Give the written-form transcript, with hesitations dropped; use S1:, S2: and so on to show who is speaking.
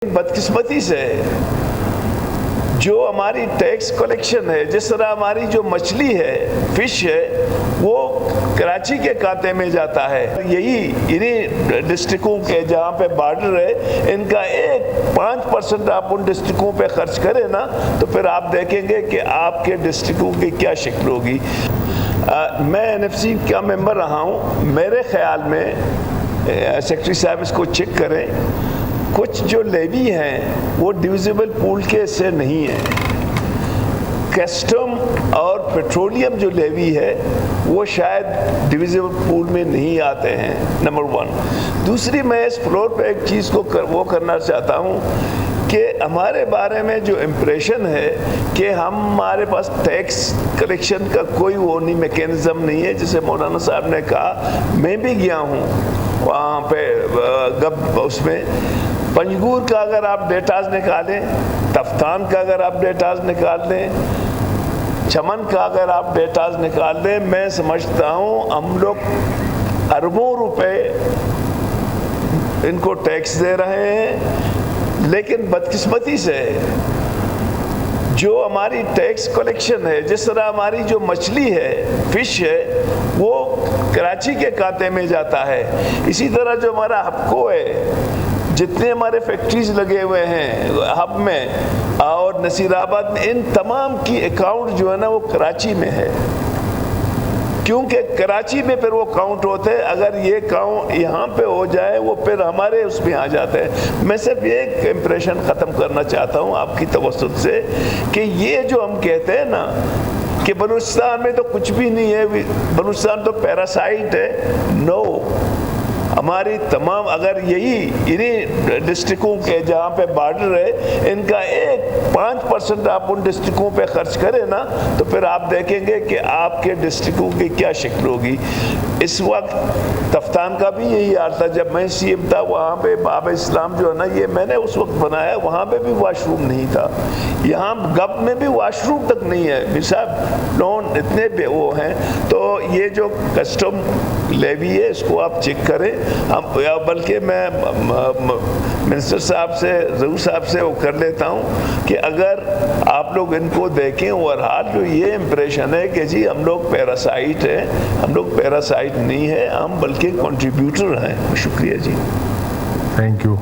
S1: بدقسمتی سے جو ہماری ٹیکس کلیکشن ہے، جس طرح ہماری جو مچھلی ہے، فش ہے، وہ کراچی کے کھاتے میں جاتا ہے۔ یہی انہی ڈسٹرکوں کے جہاں پہ بارڈر ہے، ان کا 5% آپ ان ڈسٹرکوں پہ خرچ کریں نا، تو پھر آپ دیکھیں گے کہ آپ کے ڈسٹرکوں کی کیا شکل ہوگی۔ میں NFC کا ممبر رہا ہوں، میرے خیال میں سیکرٹری صاحب اس کو چیک کریں، کچھ جو لیوی ہیں وہ ڈویزیبل پول کے حصے نہیں ہیں۔ کسٹم اور پیٹرولیم جو لیوی ہے وہ شاید ڈویزیبل پول میں نہیں آتے ہیں، نمبر 1۔ دوسری، میں اس فلور پہ ایک چیز کو وہ کرنا چاہتا ہوں کہ ہمارے بارے میں جو امپریشن ہے کہ ہمارے پاس ٹیکس کلیکشن کا کوئی وہ نہیں، میکینزم نہیں ہے، جسے مولانا صاحب نے کہا۔ میں بھی گیا ہوں وہاں پہ اس میں پنجگور کا اگر آپ ڈیٹاز نکالیں، تفتان کا اگر آپ ڈیٹاز نکال دیں، چمن کا اگر آپ ڈیٹاز نکال دیں، میں سمجھتا ہوں ہم لوگ اربوں روپے ان کو ٹیکس دے رہے ہیں۔ لیکن بدقسمتی سے جو ہماری ٹیکس کلیکشن ہے، جس طرح ہماری جو مچھلی ہے، فش ہے، وہ کراچی کے کھاتے میں جاتا ہے۔ اسی طرح جو ہمارا ہبکو ہے، جتنے ہمارے فیکٹریز لگے ہوئے ہیں ہب میں اور نصیر آباد میں، ان تمام کی اکاؤنٹ جو ہے نا وہ کراچی میں ہے، کیونکہ کراچی میں پھر وہ کاؤنٹ ہوتے ہیں۔ اگر یہ کاؤنٹ یہاں پہ ہو جائے وہ پھر ہمارے اس میں آ جاتے ہیں۔ میں صرف ایک امپریشن ختم کرنا چاہتا ہوں آپ کی توسط سے کہ یہ جو ہم کہتے ہیں نا کہ بلوچستان میں تو کچھ بھی نہیں ہے، بلوچستان تو پیراسائٹ ہے، نو، ہماری تمام اگر یہی انہی ڈسٹرکوں کے جہاں پہ بارڈر ہے، ان کا 5% آپ ان ڈسٹرکوں پہ خرچ کریں نا، تو پھر آپ دیکھیں گے کہ آپ کے ڈسٹرکوں کی کیا شکل ہوگی۔ اس وقت تفتان کا بھی یہی حال تھا، جب میں CM تھا، وہاں پہ باب اسلام جو ہے نا، یہ میں نے اس وقت بنایا، وہاں پہ بھی واش روم نہیں تھا، یہاں گب میں بھی واش روم تک نہیں ہے۔ میر صاحب لون اتنے بے وہ ہیں، تو یہ جو کسٹم لیوی ہے اس کو آپ چیک کریں۔ بلکہ میں منسٹر صاحب سے، ظہور صاحب سے وہ کر لیتا ہوں کہ اگر آپ لوگ ان کو دیکھیں، اور حال جو یہ امپریشن ہے کہ جی ہم لوگ پیراسائٹ ہیں، ہم لوگ پیراسائٹ نہیں ہیں، ہم بلکہ کنٹریبیوٹر ہیں۔ شکریہ جی،
S2: تھینک یو۔